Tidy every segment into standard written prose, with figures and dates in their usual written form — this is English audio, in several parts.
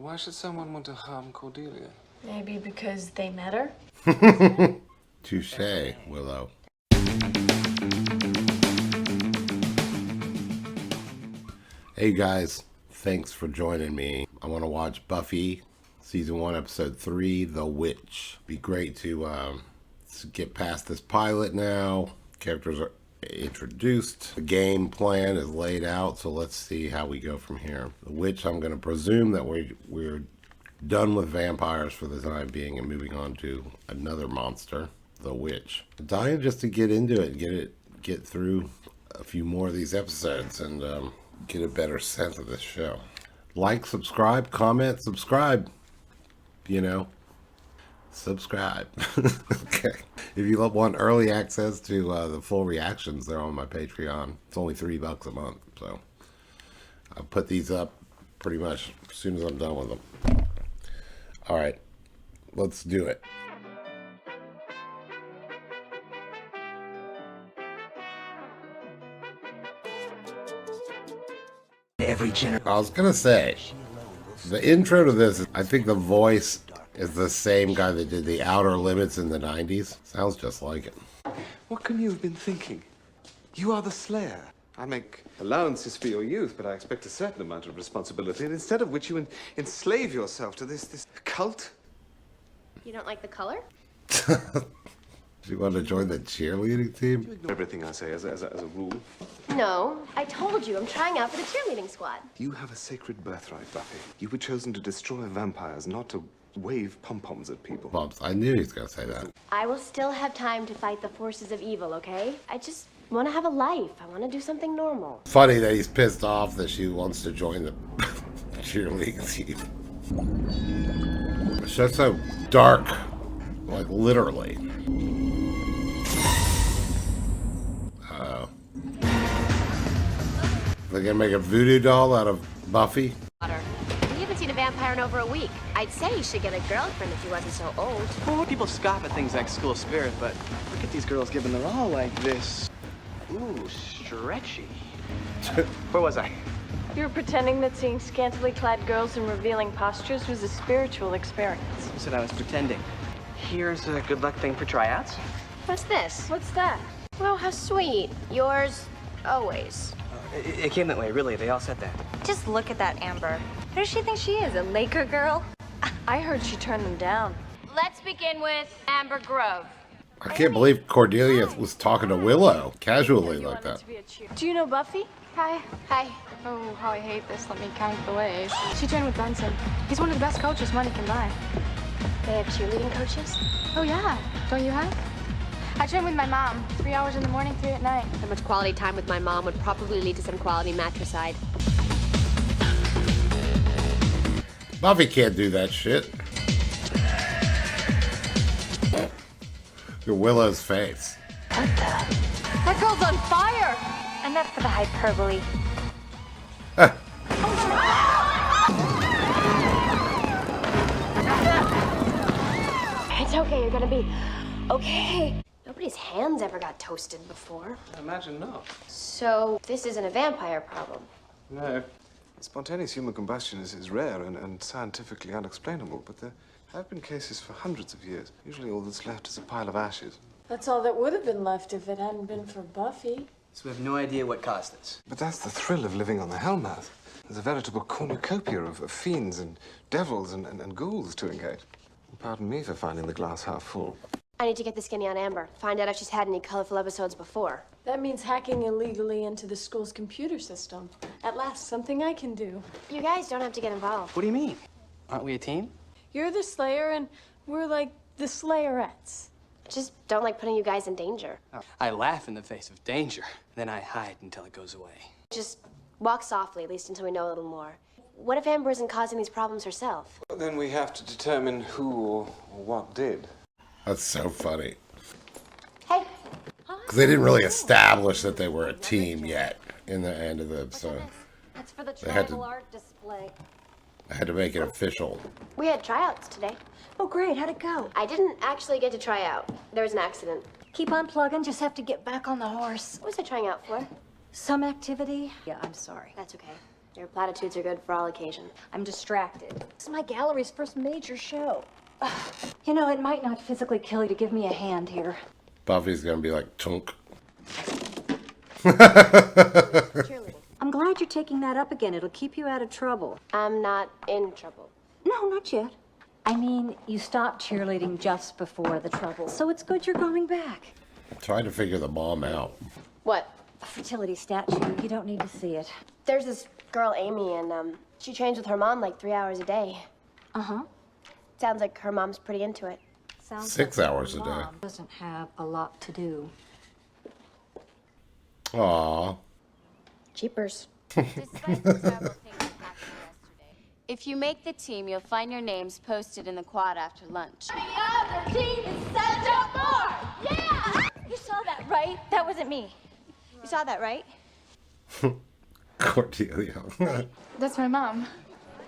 Why should someone want to harm Cordelia? Maybe because they met her? Touche, Willow. Hey guys, thanks for joining me. I want to watch Buffy Season 1, Episode 3, The Witch. Be great to get past this pilot now. Characters are introduced. The game plan is laid out, so let's see how we go from here. The Witch, I'm going to presume that we're done with vampires for the time being and moving on to another monster, The Witch. I'm dying just to get into it, get through a few more of these episodes and get a better sense of this show. Like, subscribe, comment, subscribe. You know, subscribe. Okay. If you want early access to the full reactions, they're on my Patreon. It's only $3 a month, so I'll put these up pretty much as soon as I'm done with them. All right, let's do it. I was gonna say, the intro to this, I think the voice is the same guy that did The Outer Limits in the 90s. Sounds just like it. What can you have been thinking? You are the Slayer. I make allowances for your youth, but I expect a certain amount of responsibility, and instead of which you enslave yourself to this cult. You don't like the color? Do you want to join the cheerleading team? You ignore everything I say as a rule. No, I told you I'm trying out for the cheerleading squad. You have a sacred birthright, Buffy. You were chosen to destroy vampires, not to wave pom-poms at people. Bumps. I knew he was going to say that. I will still have time to fight the forces of evil, okay? I just want to have a life. I want to do something normal. Funny that he's pissed off that she wants to join the cheerleading team. It's just so dark. Like, literally. They're gonna make a voodoo doll out of Buffy? We haven't seen a vampire in over a week. I'd say you should get a girlfriend if he wasn't so old. Well, people scoff at things like School Spirit, but look at these girls giving their all like this. Ooh, stretchy. Where was I? You were pretending that seeing scantily clad girls in revealing postures was a spiritual experience. I said I was pretending. Here's a good luck thing for tryouts. What's this? What's that? Oh, how sweet. Yours, always. It came that way, really. They all said that. Just look at that Amber. Who does she think she is, a Laker girl? I heard she turned them down. Let's begin with Amber Grove. I can't believe Cordelia was talking to Willow casually like that. Do you know Buffy? Hi. Hi. Oh, how I hate this. Let me count the ways. She trained with Benson. He's one of the best coaches money can buy. They have cheerleading coaches? Oh, yeah. Don't you have? I train with my mom. 3 hours in the morning, 3 at night. That much quality time with my mom would probably lead to some quality matricide. Buffy can't do that shit. Your Willow's face. What the? That girl's on fire! Enough for the hyperbole. It's okay, you're gonna be okay. Nobody's hands ever got toasted before. I imagine not. So, this isn't a vampire problem. No. Spontaneous human combustion is rare and scientifically unexplainable, but there have been cases for hundreds of years. Usually all that's left is a pile of ashes. That's all that would have been left if it hadn't been for Buffy. So we have no idea what caused this. But that's the thrill of living on the Hellmouth. There's a veritable cornucopia of fiends and devils and ghouls to engage. Pardon me for finding the glass half full. I need to get the skinny on Amber. Find out if she's had any colorful episodes before. That means hacking illegally into the school's computer system. At last, something I can do. You guys don't have to get involved. What do you mean? Aren't we a team? You're the Slayer, and we're like the Slayerettes. Just don't like putting you guys in danger. I laugh in the face of danger, then I hide until it goes away. Just walk softly, at least until we know a little more. What if Amber isn't causing these problems herself? Well, then we have to determine who or what did. That's so funny. Hey. Because they didn't really establish that they were a team yet in the end of the episode. That's for the They had to- tribal art display. I had to make it official. We had tryouts today. Oh, great. How'd it go? I didn't actually get to try out. There was an accident. Keep on plugging. Just have to get back on the horse. What was I trying out for? Some activity? Yeah, I'm sorry. That's okay. Your platitudes are good for all occasions. I'm distracted. This is my gallery's first major show. You know, it might not physically kill you to give me a hand here. Buffy's gonna be like, chunk. I'm glad you're taking that up again. It'll keep you out of trouble. I'm not in trouble. No, not yet. I mean, you stopped cheerleading just before the trouble, so it's good you're going back. Trying to figure the mom out. What? A fertility statue. You don't need to see it. There's this girl, Amy, and she trains with her mom like 3 hours a day. Uh-huh. Sounds like her mom's pretty into it. Sounds 6 like hours a your day. mom doesn't have a lot to do. Aw. Cheapers. Despite the terrible things that happened yesterday, if you make the team, you'll find your names posted in the quad after lunch. The other team is set up more! Yeah! You saw that, right? That wasn't me. You saw that, right? Cordelia. That's my mom.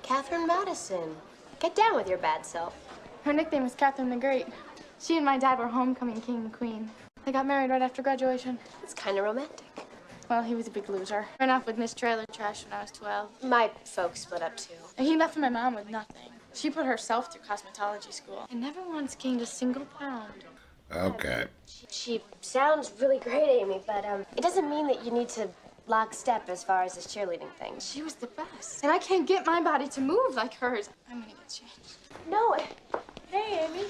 Catherine Madison. Get down with your bad self. Her nickname was Catherine the Great. She and my dad were homecoming king and queen. They got married right after graduation. It's kind of romantic. Well, he was a big loser. Ran off with Miss Trailer Trash when I was 12. My folks split up too. And he left my mom with nothing. She put herself through cosmetology school and never once gained a single pound. Okay. She sounds really great, Amy, but it doesn't mean that you need to lockstep as far as this cheerleading thing. She was the best. And I can't get my body to move like hers. I'm gonna get changed. No, Hey, Amy.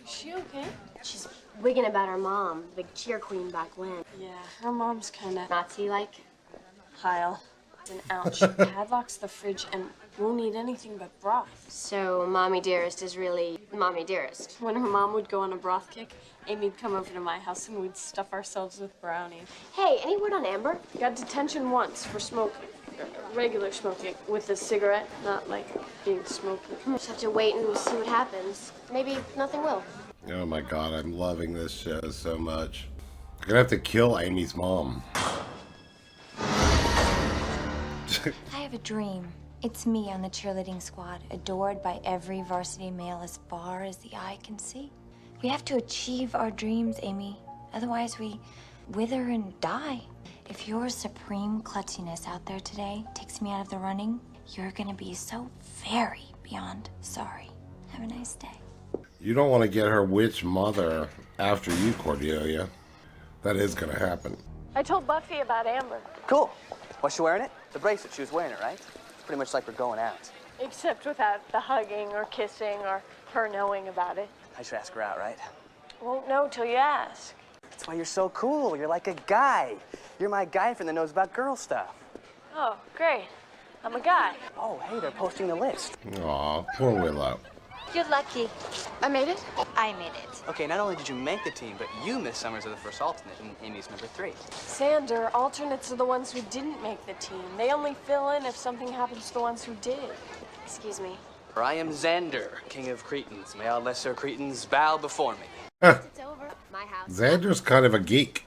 Is she okay? she's wigging about her mom, the big cheer queen back when. Yeah, her mom's kind of Nazi-like. Heil. And ouch. Padlocks the fridge and won't eat anything but broth. So Mommy Dearest is really Mommy Dearest. When her mom would go on a broth kick, Amy'd come over to my house and we'd stuff ourselves with brownies. Hey, any word on Amber? Got detention once for smoking. Regular smoking with a cigarette, not like being smoky. Just have to wait and see what happens. Maybe nothing will. Oh my god, I'm loving this show so much. I'm gonna have to kill Amy's mom. I have a dream. It's me on the cheerleading squad, adored by every varsity male as far as the eye can see. We have to achieve our dreams, Amy. Otherwise, we wither and die. If your supreme klutziness out there today takes me out of the running, you're gonna be so very beyond sorry. Have a nice day. You don't want to get her witch mother after you, Cordelia. That is gonna happen. I told Buffy about Amber. Cool. Was she wearing it? The bracelet, she was wearing it, right? It's pretty much like we're going out. Except without the hugging or kissing or her knowing about it. I should ask her out, right? Won't know till you ask. That's why you're so cool. You're like a guy. You're my guy friend that knows about girl stuff. Oh, great. I'm a guy. Oh, hey, they're posting the list. Aw, poor Willow. You're lucky. I made it? I made it. Okay, not only did you make the team, but you, Miss Summers, are the first alternate, and Amy's number 3. Xander, alternates are the ones who didn't make the team. They only fill in if something happens to the ones who did. Excuse me. For I am Xander, king of Cretans. May all lesser Cretans bow before me. It's over. My house. Xander's kind of a geek.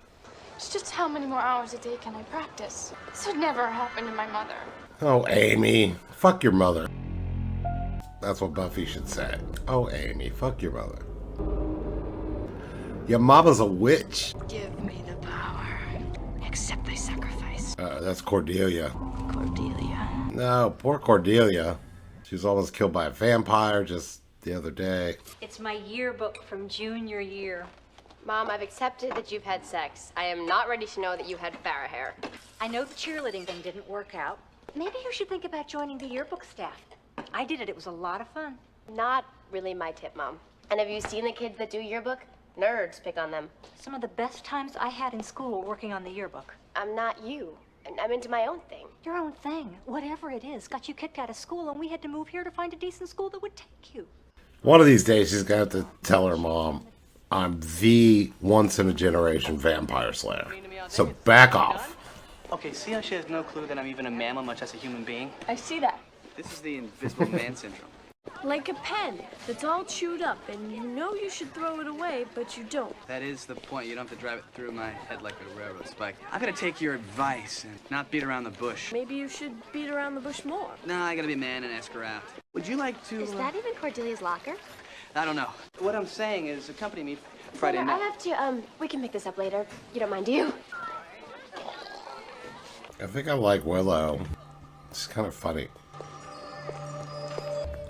It's just how many more hours a day can I practice? This would never happen to my mother. Oh, Amy. Fuck your mother. That's what Buffy should say. Oh, Amy. Fuck your mother. Your mama's a witch. Give me the power. Accept thy sacrifice. That's Cordelia. Cordelia. No, poor Cordelia. She was almost killed by a vampire just the other day. It's my yearbook from junior year. Mom, I've accepted that you've had sex. I am not ready to know that you had Farrah hair. I know the cheerleading thing didn't work out. Maybe you should think about joining the yearbook staff. I did it. It was a lot of fun. Not really my tip, Mom. And have you seen the kids that do yearbook? Nerds pick on them. Some of the best times I had in school were working on the yearbook. I'm not you. I'm into my own thing. Your own thing, whatever it is, got you kicked out of school, and we had to move here to find a decent school that would take you. One of these days, she's going to have to tell her mom, I'm the once-in-a-generation vampire slayer. So back off. Okay, see how she has no clue that I'm even a mammal, much less a human being? I see that. This is the invisible man syndrome. Like a pen that's all chewed up, and you know you should throw it away, but you don't. That is the point. You don't have to drive it through my head like a railroad spike. I'm gonna take your advice and not beat around the bush. Maybe you should beat around the bush more. No, I gotta be a man and ask her out. Would you like to... Is that even Cordelia's locker? I don't know. What I'm saying is accompany me Friday Mother, night. I have to, we can pick this up later. You don't mind, do you? I think I like Willow. It's kind of funny.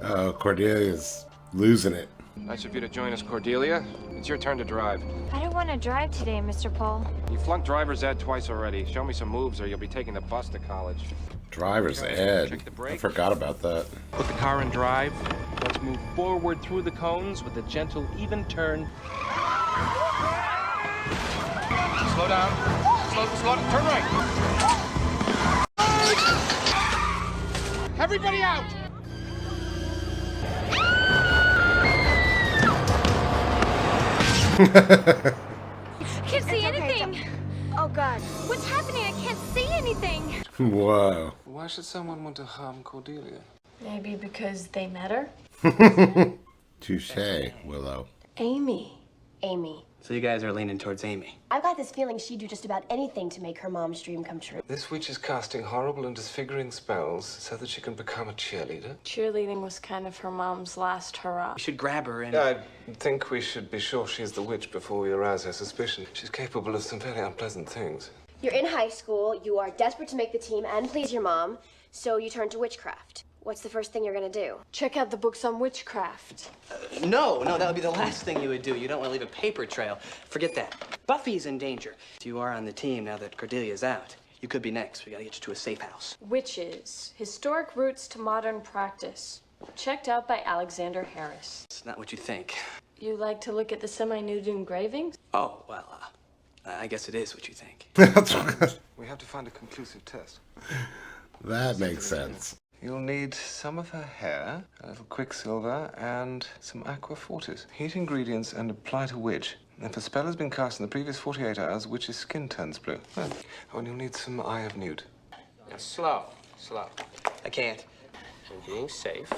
Oh, Cordelia's losing it. Nice of you to join us, Cordelia. It's your turn to drive. I don't want to drive today, Mr. Paul. You flunked driver's ed twice already. Show me some moves or you'll be taking the bus to college. Driver's ed. I forgot about that. Put the car in drive. Let's move forward through the cones with a gentle, even turn. Slow down. Slow down. Turn right. Everybody out! I can't see anything. Oh, God. What's happening? I can't see anything. Whoa. Why should someone want to harm Cordelia? Maybe because they met her? Touche, Willow. Amy. Amy. So you guys are leaning towards Amy. I've got this feeling she'd do just about anything to make her mom's dream come true. This witch is casting horrible and disfiguring spells so that she can become a cheerleader. Cheerleading was kind of her mom's last hurrah. We should grab her and... I think we should be sure she's the witch before we arouse her suspicion. She's capable of some very unpleasant things. You're in high school, you are desperate to make the team and please your mom, so you turn to witchcraft. What's the first thing you're gonna do? Check out the books on witchcraft. No, that would be the last thing you would do. You don't want to leave a paper trail. Forget that. Buffy's in danger. You are on the team now that Cordelia's out. You could be next. We gotta get you to a safe house. Witches. Historic roots to modern practice. Checked out by Alexander Harris. It's not what you think. You like to look at the semi-nude engravings? Oh, well, I guess it is what you think. We have to find a conclusive test. That makes sense. You'll need some of her hair, a little quicksilver, and some aqua fortis. Heat ingredients and apply to witch. If a spell has been cast in the previous 48 hours, witch's skin turns blue. Oh, and you'll need some eye of newt. Now, slow. I can't. I'm being safe,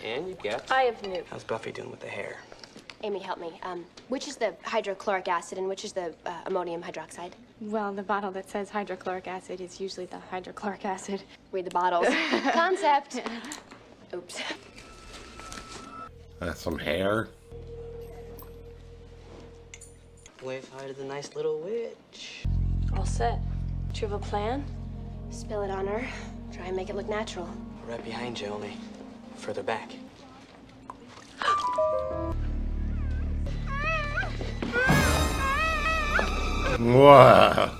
and you get... Eye of newt. How's Buffy doing with the hair? Amy, help me. Which is the hydrochloric acid and which is the ammonium hydroxide? Well, the bottle that says hydrochloric acid is usually the hydrochloric acid. Read the bottles. Concept. Oops. Some hair. Wave hi to the nice little witch. All set. Do you have a plan? Spill it on her. Try and make it look natural. Right behind you, only further back. Wow.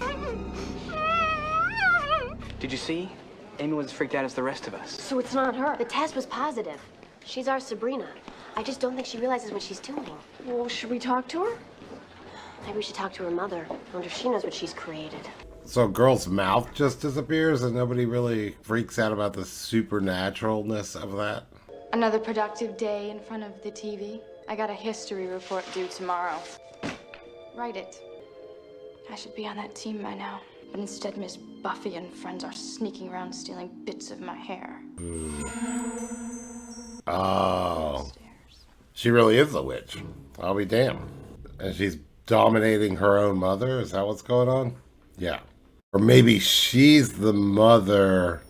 Did you see? Amy was as freaked out as the rest of us. So it's not her. The test was positive. She's our Sabrina. I just don't think she realizes what she's doing. Well, should we talk to her? Maybe we should talk to her mother. I wonder if she knows what she's created. So girl's mouth just disappears and nobody really freaks out about the supernaturalness of that? Another productive day in front of the TV. I got a history report due tomorrow. Write it. I should be on that team by now. But instead, Miss Buffy and friends are sneaking around stealing bits of my hair. Oh. She really is a witch. I'll be damned. And she's dominating her own mother? Is that what's going on? Yeah. Or maybe she's the mother,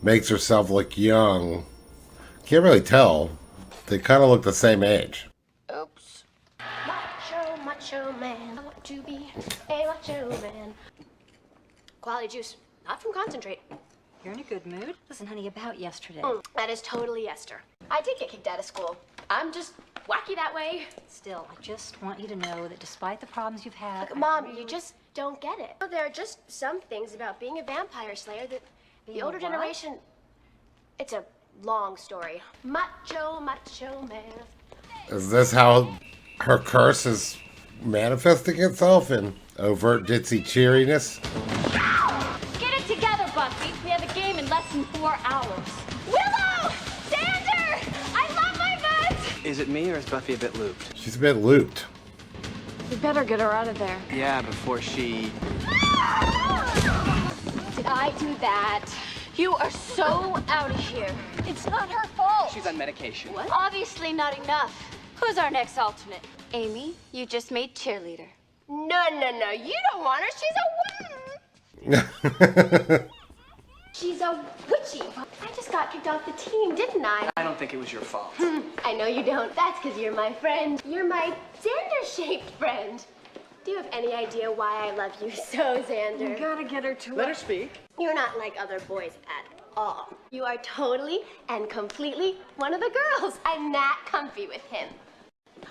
makes herself look young. Can't really tell. They kind of look the same age. Oops. Macho man. I want to be a macho man. Quality juice, not from concentrate. You're in a good mood? Listen, honey, about yesterday. That is totally Esther. I did get kicked out of school. I'm just wacky that way. Still, I just want you to know that despite the problems you've had... Look, Mom, you just don't get it. There are just some things about being a vampire slayer that the older generation... It's a long story. Macho man. Is this how her curse is manifesting itself in overt ditzy cheeriness? Get it together, Buffy. We have a game in less than 4 hours. Willow! Xander! I love my butt! Is it me or is Buffy a bit looped? She's a bit looped. We better get her out of there. Yeah, before she... Did I do that? You are so out of here. It's not her fault. She's on medication. What? Obviously not enough. Who's our next alternate? Amy, you just made cheerleader. No. You don't want her. She's a witchy. I just got kicked off the team, didn't I? I don't think it was your fault. I know you don't. That's because you're my friend. You're my Xander-shaped friend. Do you have any idea why I love you so, Xander? You gotta get her to Let her speak. You're not like other boys at all. You are totally and completely one of the girls. I'm that comfy with him.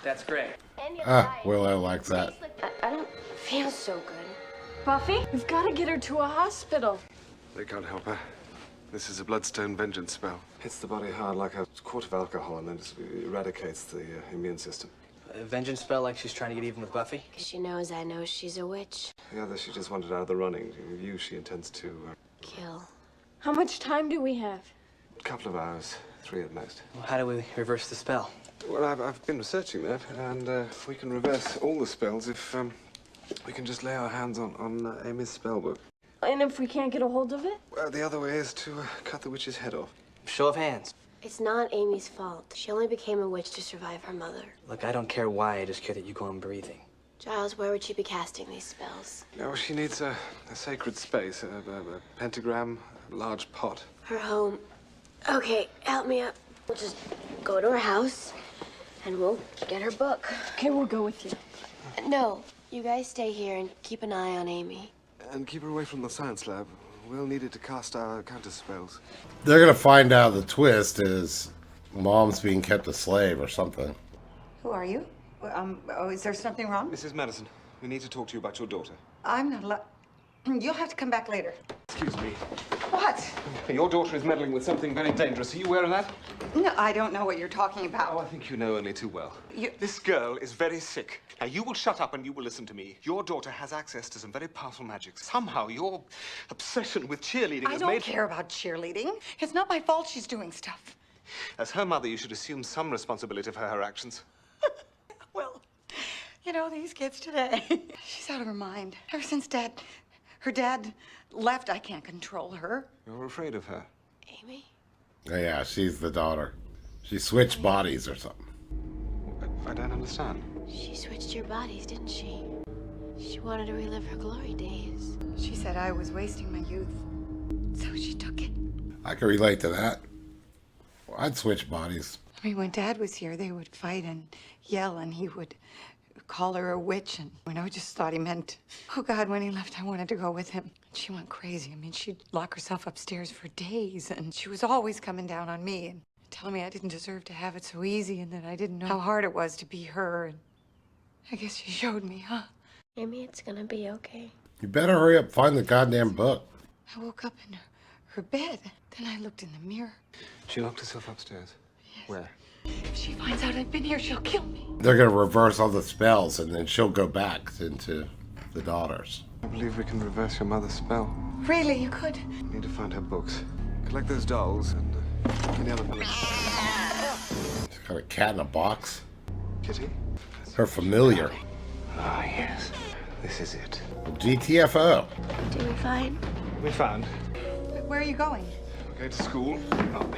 That's great. And you're Ah, right. Willow likes that. I don't feel so good. Buffy, we've got to get her to a hospital. They can't help her. This is a bloodstone vengeance spell. Hits the body hard like a quart of alcohol and then just eradicates the immune system. A vengeance spell like she's trying to get even with Buffy? She knows I know she's a witch. The other, she just wanted out of the running. You, she intends to... Kill. How much time do we have? a couple of hours, 3 at most. Well, how do we reverse the spell? Well, I've been researching that, and we can reverse all the spells if we can just lay our hands on Amy's spellbook. And if we can't get a hold of it? Well, the other way is to cut the witch's head off. Show of hands. It's not Amy's fault. She only became a witch to survive her mother. Look, I don't care why, I just care that you go on breathing. Giles, where would she be casting these spells? No, she needs a sacred space, a pentagram, a large pot. Her home. Okay, help me up. We'll just go to her house, and we'll get her book. Okay, we'll go with you. No, you guys stay here and keep an eye on Amy. And keep her away from the science lab. We'll need it to cast our counter spells. They're gonna find out the twist is Mom's being kept a slave or something. Who are you? Oh, is there something wrong? Mrs. Madison, we need to talk to you about your daughter. I'm not allowed. You'll have to come back later. Excuse me. What? Your daughter is meddling with something very dangerous. Are you aware of that? No, I don't know what you're talking about. Oh, I think you know only too well. You... This girl is very sick. Now, you will shut up and you will listen to me. Your daughter has access to some very powerful magic. Somehow, your obsession with cheerleading has made... I don't care about cheerleading. It's not my fault she's doing stuff. As her mother, you should assume some responsibility for her actions. Well, you know, these kids today. She's out of her mind. Ever since her dad left, I can't control her. You're afraid of her. Amy? Oh, yeah, she's the daughter. She switched bodies or something. I don't understand. She switched your bodies, didn't she? She wanted to relive her glory days. She said I was wasting my youth, so she took it. I can relate to that. Well, I'd switch bodies. I mean, when Dad was here, they would fight and yell, and he would call her a witch, and I just thought he meant, oh God, when he left, I wanted to go with him. She went crazy. I mean, she'd lock herself upstairs for days, and she was always coming down on me and telling me I didn't deserve to have it so easy and that I didn't know how hard it was to be her, and I guess she showed me, huh? Amy, it's gonna be okay. You better hurry up, find the goddamn book. I woke up in her bed. Then I looked in the mirror. She locked herself upstairs. Yes. Where? If she finds out I've been here, she'll kill me. They're gonna reverse all the spells and then she'll go back into the daughters. I believe we can reverse your mother's spell. Really, you could? We need to find her books. Collect those dolls and get the other one. She's got a cat in a box. Kitty? Her familiar. Ah, yes. This is it. GTFO. Did we find? We found. Where are you going? We're going to school. Oh,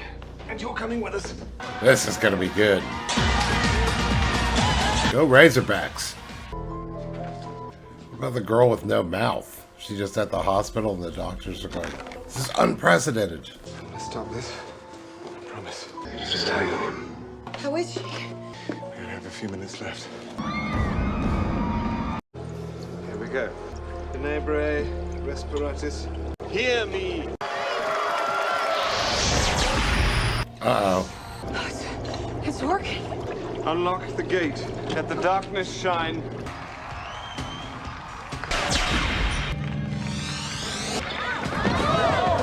and you're coming with us. This is gonna be good. Go Razorbacks. What about the girl with no mouth? She's just at the hospital and the doctors are going, this is unprecedented. I'm gonna stop this. I promise. Just tell you. How is she? We only have a few minutes left. Here we go. Tenebrae, respiratus. Hear me! Uh-oh. Oh, it's working. Unlock the gate. Let the darkness shine.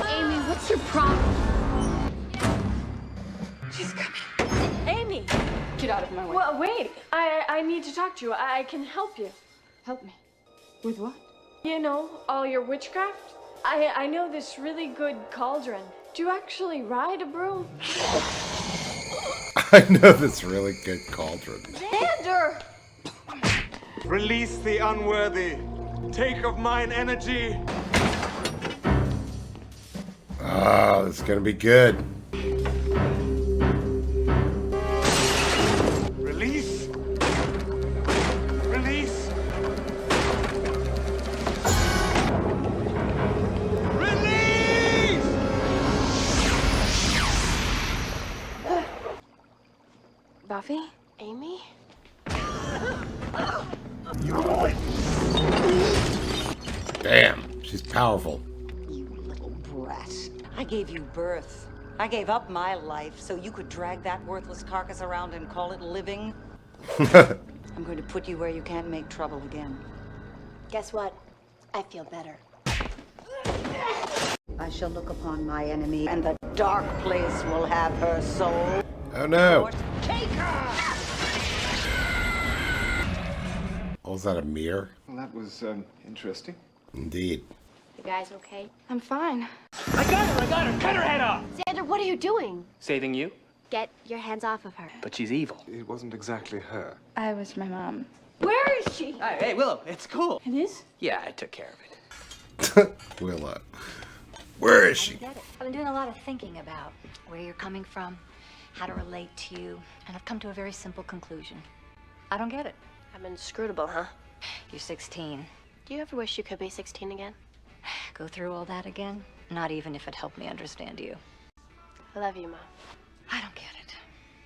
Amy, what's your problem? She's coming. Amy! Get out of my way. Well, wait. I need to talk to you. I can help you. Help me. With what? You know, all your witchcraft. I know this really good cauldron. Do you actually ride a broom? I know this really good cauldron. Xander! Release the unworthy. Take of mine energy. Oh, it's gonna be good. Release. Release. Release! Buffy? Amy? Damn, she's powerful. You little brat. I gave you birth. I gave up my life so you could drag that worthless carcass around and call it living. I'm going to put you where you can't make trouble again. Guess what? I feel better. I shall look upon my enemy, and the dark place will have her soul. Oh no! Take her! Oh, was that a mirror? Well, that was interesting. Indeed. You guys okay? I'm fine. I got her! Cut her head off! Xander, what are you doing? Saving you? Get your hands off of her. But she's evil. It wasn't exactly her. I was my mom. Where is she? Hey, Willow, it's cool. It is? Yeah, I took care of it. Willow. Where is she? I've been doing a lot of thinking about where you're coming from, how to relate to you, and I've come to a very simple conclusion. I don't get it. I'm inscrutable, huh? You're 16. Do you ever wish you could be 16 again? Go through all that again? Not even if it helped me understand you. I love you, Mom. I don't get it.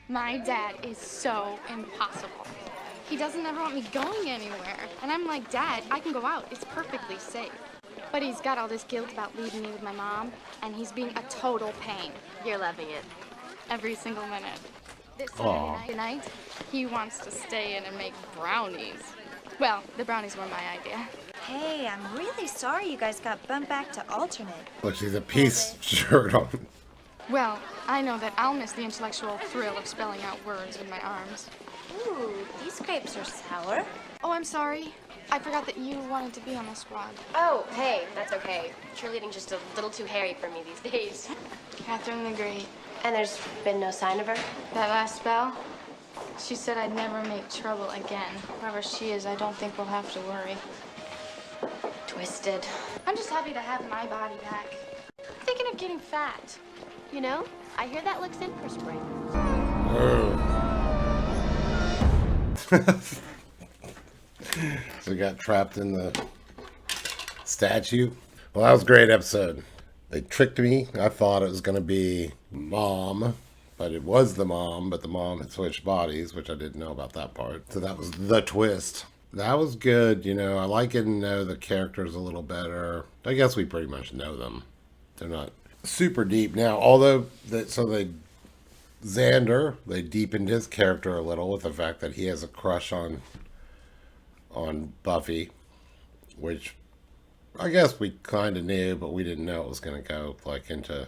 My dad is so impossible. He doesn't ever want me going anywhere. And I'm like, Dad, I can go out. It's perfectly safe. But he's got all this guilt about leaving me with my mom, and he's being a total pain. You're loving it. Every single minute. This Aw. Saturday night, he wants to stay in and make brownies. Well, the brownies were my idea. Hey, I'm really sorry you guys got bumped back to alternate. Look, she's a piece shirt on. Well, I know that I'll miss the intellectual thrill of spelling out words with my arms. Ooh, these grapes are sour. Oh, I'm sorry. I forgot that you wanted to be on the squad. Oh, hey, that's okay. Cheerleading's just a little too hairy for me these days. Catherine the Great. And there's been no sign of her? That last spell, she said I'd never make trouble again. Whoever she is, I don't think we'll have to worry. Twisted. I'm just happy to have my body back. I'm thinking of getting fat. You know, I hear that looks in for spring. So we got trapped in the statue. Well, that was a great episode. They tricked me. I thought it was going to be Mom, but it was the mom, but the mom had switched bodies, which I didn't know about that part. So that was the twist. That was good, you know. I like getting to know the characters a little better. I guess we pretty much know them. They're not super deep now, although Xander, they deepened his character a little with the fact that he has a crush on Buffy, which I guess we kind of knew, but we didn't know it was going to go like into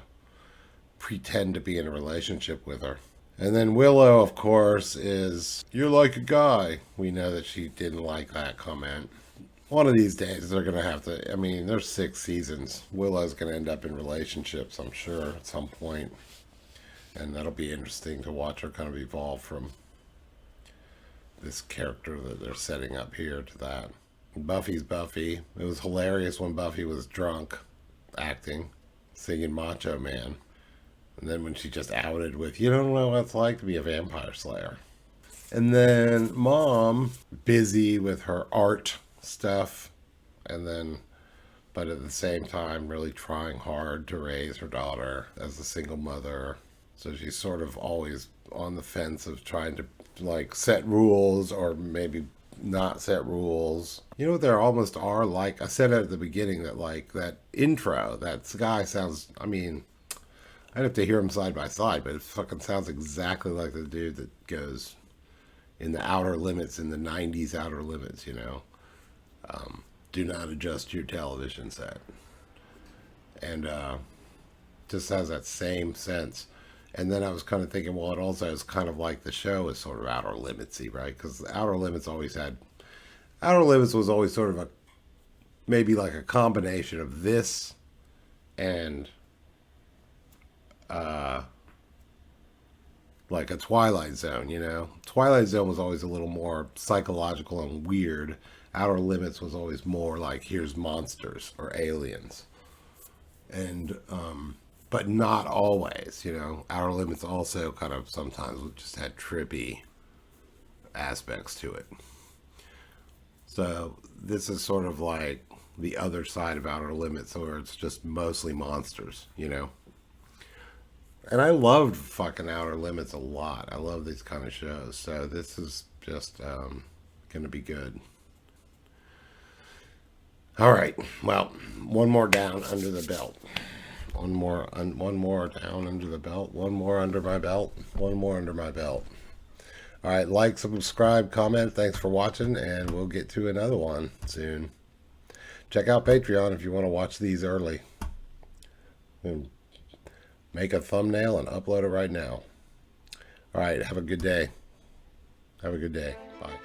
pretend to be in a relationship with her. And then Willow, of course, is "you're like a guy." We know that she didn't like that comment. One of these days they're going to have to, I mean, there's 6 seasons. Willow's going to end up in relationships, I'm sure, at some point. And that'll be interesting to watch her kind of evolve from this character that they're setting up here to that. Buffy's Buffy. It was hilarious when Buffy was drunk, acting, singing Macho Man. And then when she just outed with, "you don't know what it's like to be a vampire slayer." And then Mom, busy with her art stuff. And then, but at the same time, really trying hard to raise her daughter as a single mother. So she's sort of always on the fence of trying to like set rules or maybe not set rules. You know what there almost are? Like I said at the beginning, that like that intro, that guy sounds, I mean, I'd have to hear him side by side, but it fucking sounds exactly like the dude that goes in the Outer Limits, in the 90s Outer Limits, you know. Do not adjust your television set. And just has that same sense. And then I was kind of thinking, well, it also is kind of like the show is sort of Outer Limitsy, right? Because Outer Limits was always sort of maybe like a combination of this and like a Twilight Zone, you know? Twilight Zone was always a little more psychological and weird. Outer Limits was always more like, here's monsters or aliens. And, but not always, you know. Outer Limits also kind of sometimes just had trippy aspects to it. So this is sort of like the other side of Outer Limits, where it's just mostly monsters, you know. And I loved fucking Outer Limits a lot. I love these kind of shows. So this is just going to be good. All right. Well, one more down under the belt. One more down under the belt. One more under my belt. One more under my belt. All right, like, subscribe, comment. Thanks for watching, and we'll get to another one soon. Check out Patreon if you want to watch these early. Make a thumbnail and upload it right now. All right, have a good day. Have a good day. Bye.